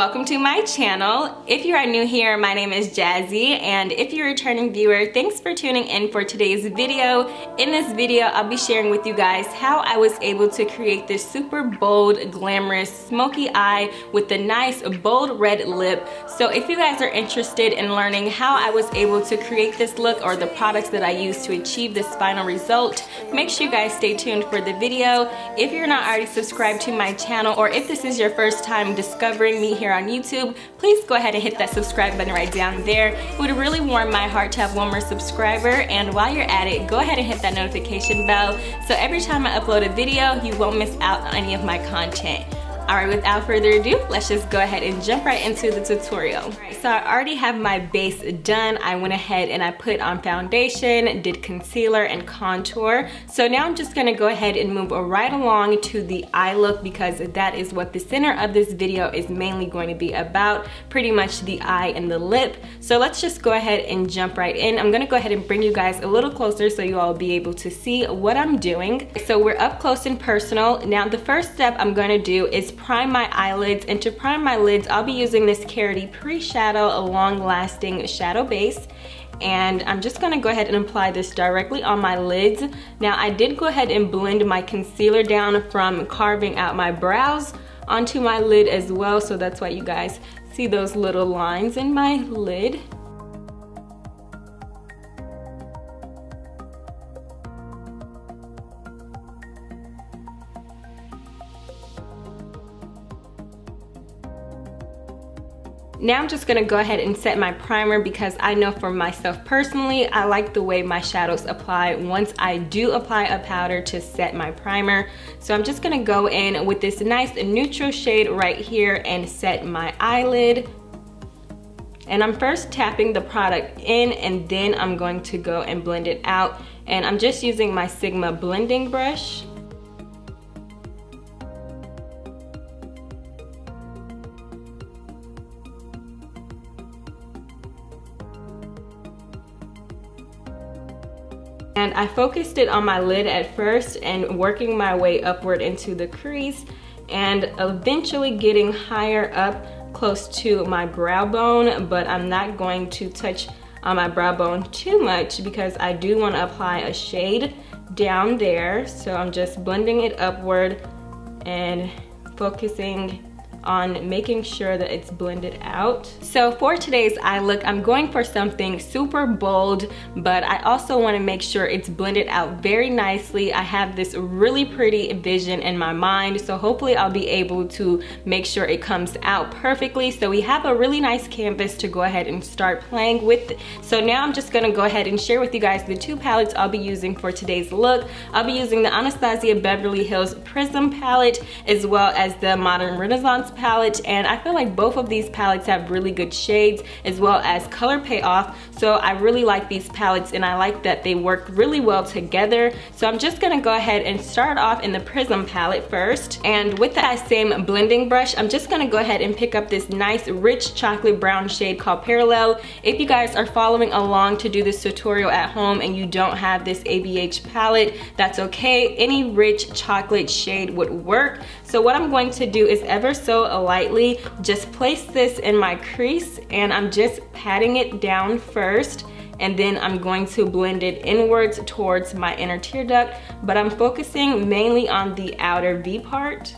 welcome to my channel. If you are new here, my name is Jazzie, and if you're a returning viewer, thanks for tuning in for today's video. In this video, I'll be sharing with you guys how I was able to create this super bold, glamorous, smoky eye with the nice, bold red lip. So if you guys are interested in learning how I was able to create this look or the products that I use to achieve this final result, make sure you guys stay tuned for the video. If you're not already subscribed to my channel, or if this is your first time discovering me here on YouTube, please go ahead and hit that subscribe button right down there. It would really warm my heart to have one more subscriber, and while you're at it, go ahead and hit that notification bell so every time I upload a video, you won't miss out on any of my content. Alright, without further ado, let's just go ahead and jump right into the tutorial. Alright, so I already have my base done. I went ahead and I put on foundation, did concealer and contour. So now I'm just gonna go ahead and move right along to the eye look, because that is what the center of this video is mainly going to be about, pretty much the eye and the lip. So let's just go ahead and jump right in. I'm gonna go ahead and bring you guys a little closer so you all will be able to see what I'm doing. So we're up close and personal. Now the first step I'm gonna do is prime my eyelids, and to prime my lids I'll be using this Carity Pre-Shadow, a long-lasting shadow base, and I'm just gonna go ahead and apply this directly on my lids. Now I did go ahead and blend my concealer down from carving out my brows onto my lid as well, so that's why you guys see those little lines in my lid. Now I'm just gonna go ahead and set my primer, because I know for myself personally, I like the way my shadows apply once I do apply a powder to set my primer. So I'm just gonna go in with this nice neutral shade right here and set my eyelid. And I'm first tapping the product in, and then I'm going to go and blend it out. And I'm just using my Sigma blending brush. And I focused it on my lid at first and working my way upward into the crease, and eventually getting higher up close to my brow bone, but I'm not going to touch on my brow bone too much because I do want to apply a shade down there. So I'm just blending it upward and focusing on making sure that it's blended out. So for today's eye look, I'm going for something super bold, but I also want to make sure it's blended out very nicely. I have this really pretty vision in my mind, so hopefully I'll be able to make sure it comes out perfectly. So we have a really nice canvas to go ahead and start playing with. So now I'm just gonna go ahead and share with you guys the two palettes I'll be using for today's look. I'll be using the Anastasia Beverly Hills Prism palette, as well as the Modern Renaissance palette, and I feel like both of these palettes have really good shades as well as color payoff. So I really like these palettes, and I like that they work really well together. So I'm just gonna go ahead and start off in the Prism palette first, and with that same blending brush, I'm just gonna go ahead and pick up this nice rich chocolate brown shade called Parallel. If you guys are following along to do this tutorial at home and you don't have this ABH palette, that's okay. Any rich chocolate shade would work. So what I'm going to do is ever so lightly just place this in my crease, and I'm just patting it down first, and then I'm going to blend it inwards towards my inner tear duct, but I'm focusing mainly on the outer V part.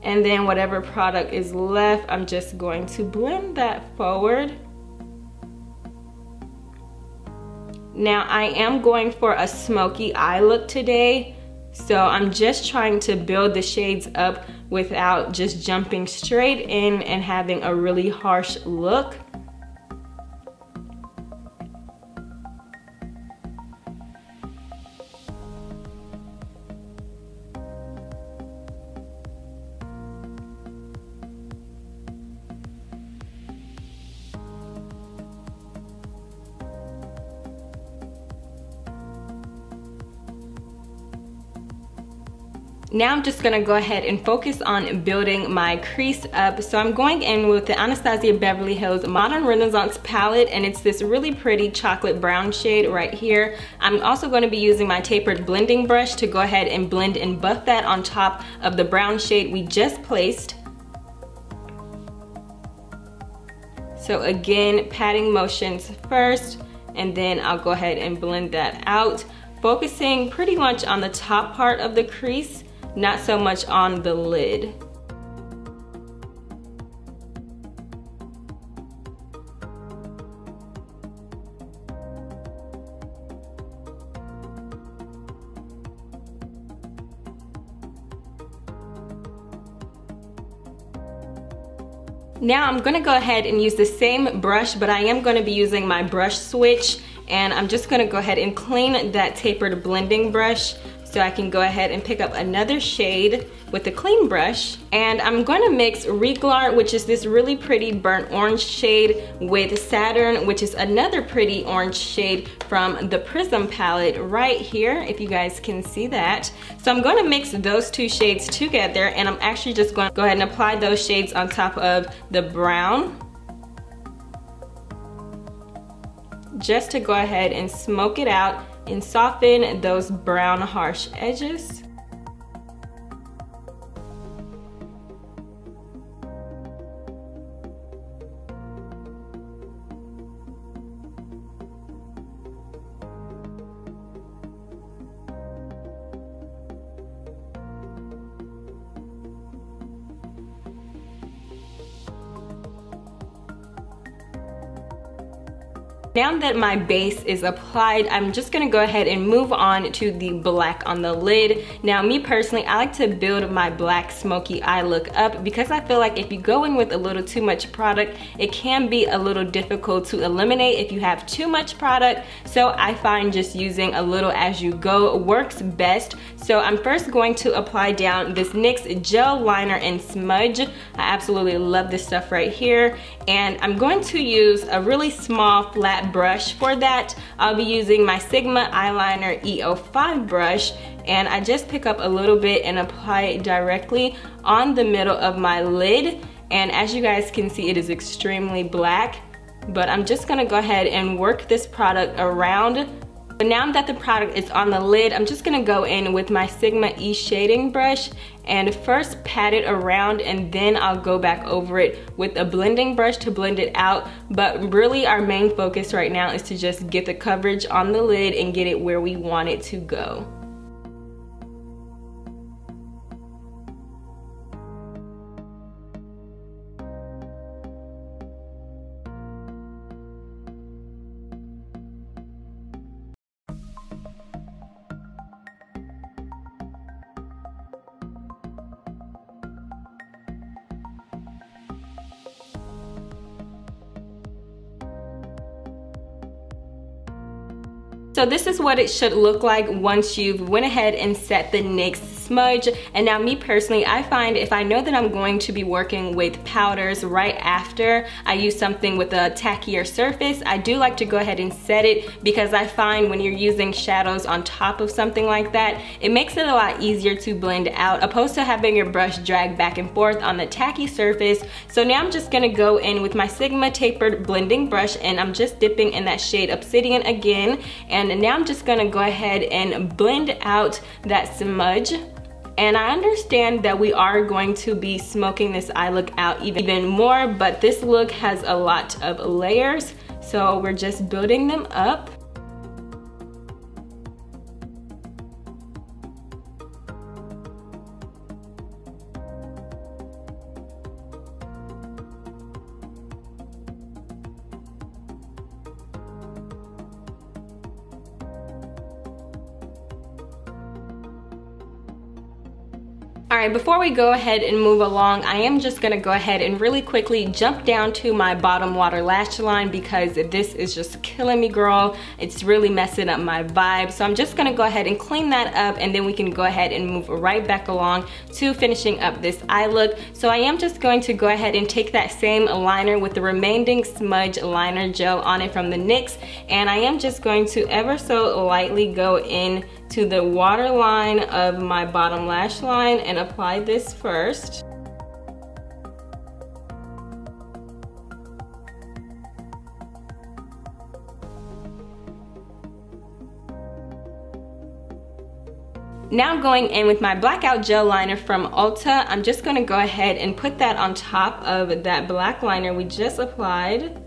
And then whatever product is left, I'm just going to blend that forward. Now I am going for a smoky eye look today, so I'm just trying to build the shades up without just jumping straight in and having a really harsh look. Now I'm just gonna go ahead and focus on building my crease up. So I'm going in with the Anastasia Beverly Hills Modern Renaissance palette, and it's this really pretty chocolate brown shade right here. I'm also gonna be using my tapered blending brush to go ahead and blend and buff that on top of the brown shade we just placed. So again, patting motions first, and then I'll go ahead and blend that out, focusing pretty much on the top part of the crease, not so much on the lid. Now I'm gonna go ahead and use the same brush, but I am gonna be using my brush switch, and I'm just gonna go ahead and clean that tapered blending brush so I can go ahead and pick up another shade with a clean brush. And I'm gonna mix Reglar, which is this really pretty burnt orange shade, with Saturn, which is another pretty orange shade from the Prism palette right here, if you guys can see that. So I'm gonna mix those two shades together, and I'm actually just gonna go ahead and apply those shades on top of the brown, just to go ahead and smoke it out and soften those brown harsh edges. Now that my base is applied, I'm just gonna go ahead and move on to the black on the lid. Now, me personally, I like to build my black smoky eye look up because I feel like if you go in with a little too much product, it can be a little difficult to eliminate if you have too much product. So I find just using a little as you go works best. So I'm first going to apply down this NYX gel liner and smudge. I absolutely love this stuff right here. And I'm going to use a really small flat brush for that. I'll be using my Sigma eyeliner E05 brush, and I just pick up a little bit and apply it directly on the middle of my lid. And as you guys can see, it is extremely black, but I'm just gonna go ahead and work this product around. But now that the product is on the lid, I'm just gonna go in with my Sigma E shading brush and first pat it around, and then I'll go back over it with a blending brush to blend it out. But really our main focus right now is to just get the coverage on the lid and get it where we want it to go. So this is what it should look like once you've went ahead and set the NYX smudge. And now me personally, I find if I know that I'm going to be working with powders right after I use something with a tackier surface, I do like to go ahead and set it, because I find when you're using shadows on top of something like that, it makes it a lot easier to blend out opposed to having your brush drag back and forth on the tacky surface. So now I'm just gonna go in with my Sigma tapered blending brush, and I'm just dipping in that shade Obsidian again. And now I'm just gonna go ahead and blend out that smudge. And I understand that we are going to be smoking this eye look out even more, but this look has a lot of layers, so we're just building them up. Alright, before we go ahead and move along, I am just gonna go ahead and really quickly jump down to my bottom water lash line, because this is just killing me, girl. It's really messing up my vibe. So I'm just gonna go ahead and clean that up, and then we can go ahead and move right back along to finishing up this eye look. So I am just going to go ahead and take that same liner with the remaining smudge liner gel on it from the NYX, and I am just going to ever so lightly go in to the waterline of my bottom lash line and apply this first. Now going in with my blackout gel liner from Ulta, I'm just going to go ahead and put that on top of that black liner we just applied.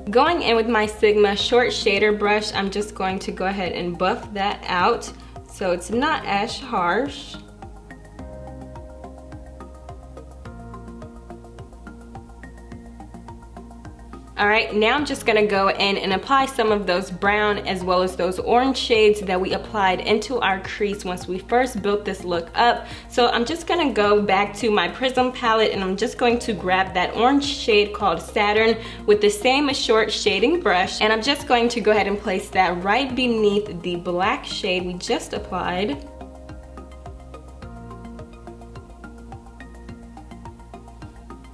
Going in with my Sigma short shader brush, I'm just going to go ahead and buff that out so it's not as harsh. Alright, now I'm just going to go in and apply some of those brown as well as those orange shades that we applied into our crease once we first built this look up. So I'm just going to go back to my Prism palette and I'm just going to grab that orange shade called Saturn with the same short shading brush, and I'm just going to go ahead and place that right beneath the black shade we just applied.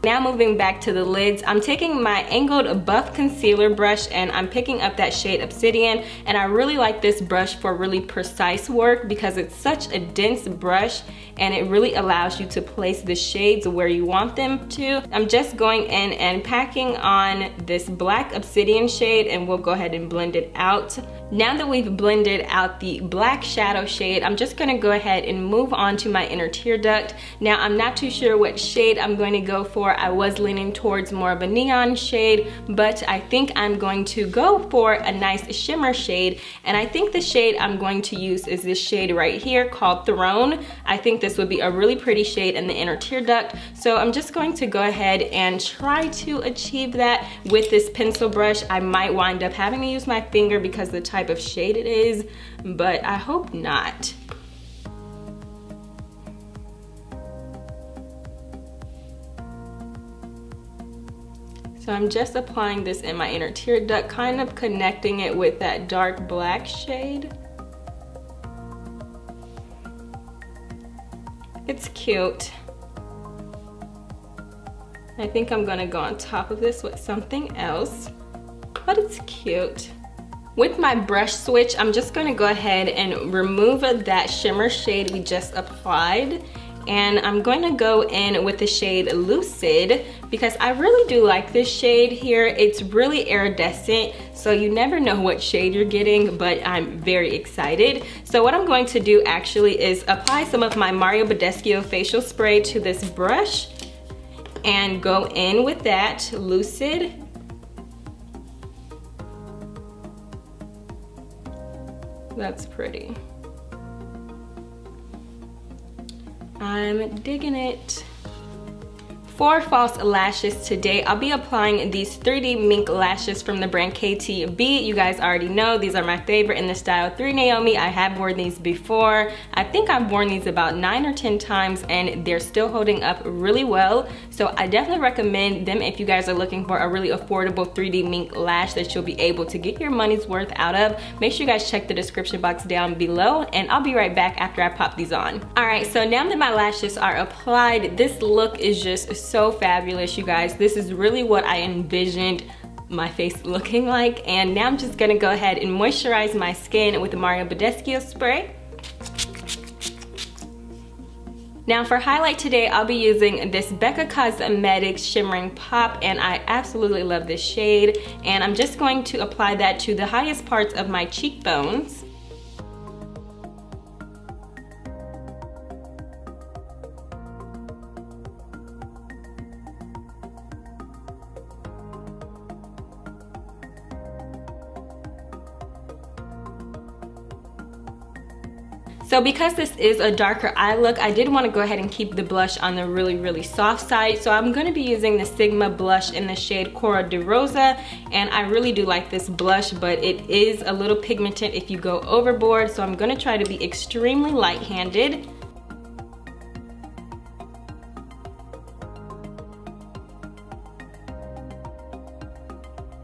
Now moving back to the lids, I'm taking my angled buff concealer brush and I'm picking up that shade Obsidian, and I really like this brush for really precise work because it's such a dense brush and it really allows you to place the shades where you want them to. I'm just going in and packing on this black Obsidian shade and we'll go ahead and blend it out. Now that we've blended out the black shadow shade, I'm just gonna go ahead and move on to my inner tear duct. Now I'm not too sure what shade I'm going to go for. I was leaning towards more of a neon shade, but I think I'm going to go for a nice shimmer shade, and I think the shade I'm going to use is this shade right here called Throne. I think this would be a really pretty shade in the inner tear duct, so I'm just going to go ahead and try to achieve that with this pencil brush. I might wind up having to use my finger because of the type of shade it is, but I hope not. So I'm just applying this in my inner tear duct, kind of connecting it with that dark black shade. It's cute. I think I'm gonna go on top of this with something else, but it's cute. With my brush switch, I'm just gonna go ahead and remove that shimmer shade we just applied, and I'm going to go in with the shade Lucid because I really do like this shade here. It's really iridescent, so you never know what shade you're getting, but I'm very excited. So what I'm going to do actually is apply some of my Mario Badescu facial spray to this brush and go in with that Lucid. That's pretty. I'm digging it. For false lashes today, I'll be applying these 3D mink lashes from the brand KTB. You guys already know these are my favorite in the style 3 Naomi. I have worn these before. I think I've worn these about 9 or 10 times and they're still holding up really well. So I definitely recommend them if you guys are looking for a really affordable 3D mink lash that you'll be able to get your money's worth out of. Make sure you guys check the description box down below and I'll be right back after I pop these on. All right, so now that my lashes are applied, this look is just so fabulous, you guys. This is really what I envisioned my face looking like, and now I'm just gonna go ahead and moisturize my skin with the Mario Badescu spray. Now for highlight today, I'll be using this Becca Cosmetics Shimmering Pop, and I absolutely love this shade, and I'm just going to apply that to the highest parts of my cheekbones. So because this is a darker eye look, I did want to go ahead and keep the blush on the really soft side. So I'm going to be using the Sigma blush in the shade Cora de Rosa, and I really do like this blush, but it is a little pigmented if you go overboard. So I'm going to try to be extremely light-handed.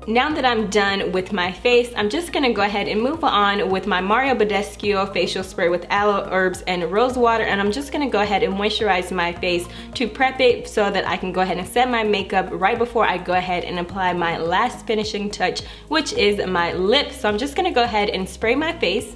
Now that I'm done with my face, I'm just gonna go ahead and move on with my Mario Badescu facial spray with aloe, herbs, and rose water, and I'm just gonna go ahead and moisturize my face to prep it so that I can go ahead and set my makeup right before I go ahead and apply my last finishing touch, which is my lip. So I'm just gonna go ahead and spray my face.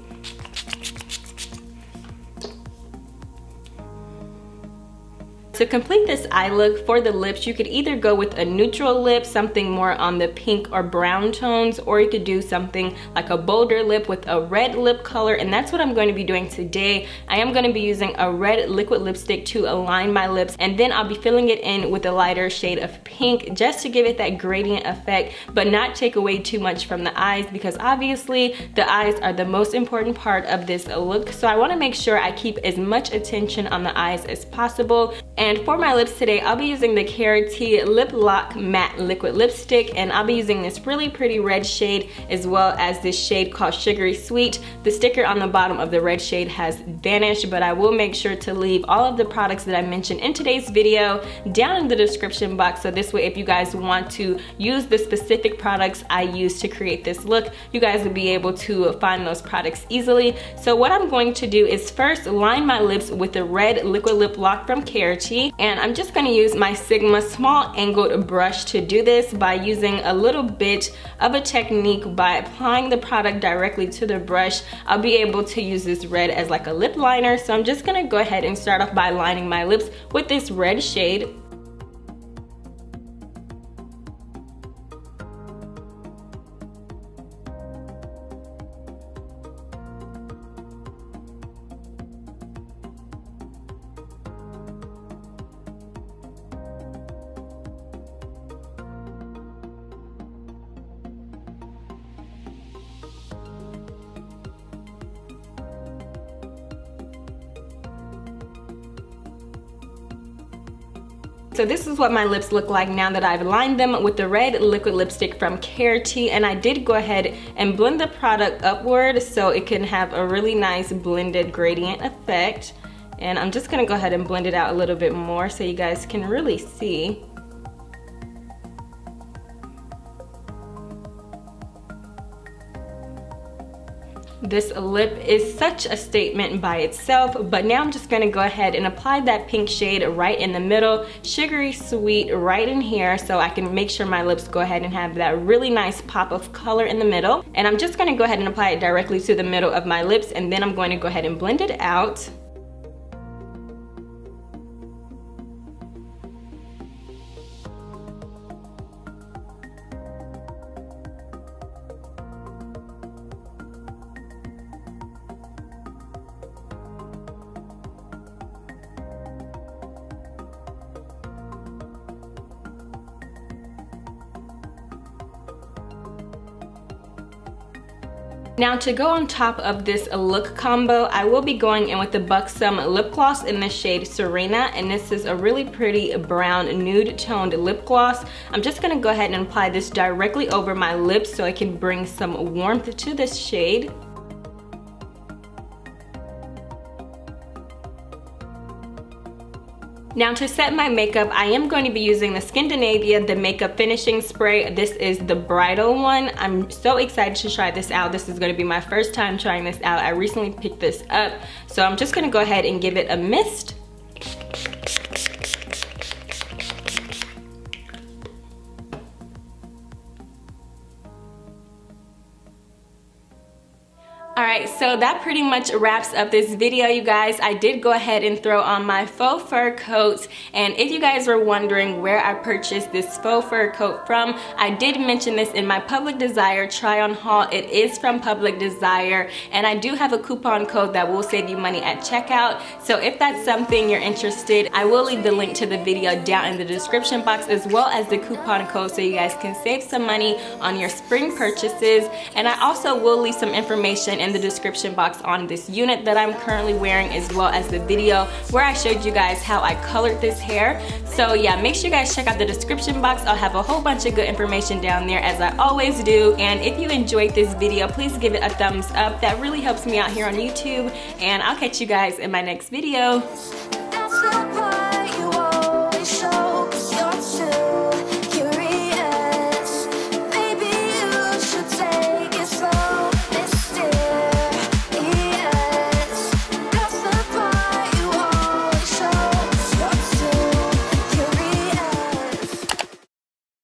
To complete this eye look for the lips, you could either go with a neutral lip, something more on the pink or brown tones, or you could do something like a bolder lip with a red lip color, and that's what I'm going to be doing today. I am going to be using a red liquid lipstick to align my lips, and then I'll be filling it in with a lighter shade of pink just to give it that gradient effect, but not take away too much from the eyes, because obviously the eyes are the most important part of this look. So I want to make sure I keep as much attention on the eyes as possible. And for my lips today, I'll be using the Carity Lip Lock Matte Liquid Lipstick, and I'll be using this really pretty red shade as well as this shade called Sugary Sweet. The sticker on the bottom of the red shade has vanished, but I will make sure to leave all of the products that I mentioned in today's video down in the description box, so this way if you guys want to use the specific products I use to create this look, you guys will be able to find those products easily. So what I'm going to do is first line my lips with the red liquid lip lock from Carity. And I'm just going to use my Sigma small angled brush to do this by using a little bit of a technique by applying the product directly to the brush. I'll be able to use this red as like a lip liner, so I'm just going to go ahead and start off by lining my lips with this red shade. So this is what my lips look like now that I've lined them with the red liquid lipstick from Carity, and I did go ahead and blend the product upward so it can have a really nice blended gradient effect. And I'm just gonna go ahead and blend it out a little bit more so you guys can really see. This lip is such a statement by itself, but now I'm just gonna go ahead and apply that pink shade right in the middle, Sugary Sweet right in here, so I can make sure my lips go ahead and have that really nice pop of color in the middle. And I'm just gonna go ahead and apply it directly to the middle of my lips, and then I'm going to go ahead and blend it out. Now to go on top of this look combo, I will be going in with the Buxom lip gloss in the shade Serena, and this is a really pretty brown nude toned lip gloss. I'm just gonna go ahead and apply this directly over my lips so I can bring some warmth to this shade. Now to set my makeup, I am going to be using the Skindinavia, the makeup finishing spray. This is the bridal one. I'm so excited to try this out. This is going to be my first time trying this out. I recently picked this up, so I'm just going to go ahead and give it a mist. Alright, so that pretty much wraps up this video, you guys. I did go ahead and throw on my faux fur coat, and if you guys were wondering where I purchased this faux fur coat from, I did mention this in my Public Desire try-on haul. It is from Public Desire, and I do have a coupon code that will save you money at checkout. So if that's something you're interested, I will leave the link to the video down in the description box, as well as the coupon code, so you guys can save some money on your spring purchases. And I also will leave some information in the description box on this unit that I'm currently wearing, as well as the video where I showed you guys how I colored this hair. So yeah, make sure you guys check out the description box. I'll have a whole bunch of good information down there, as I always do. And if you enjoyed this video, please give it a thumbs up. That really helps me out here on YouTube, and I'll catch you guys in my next video.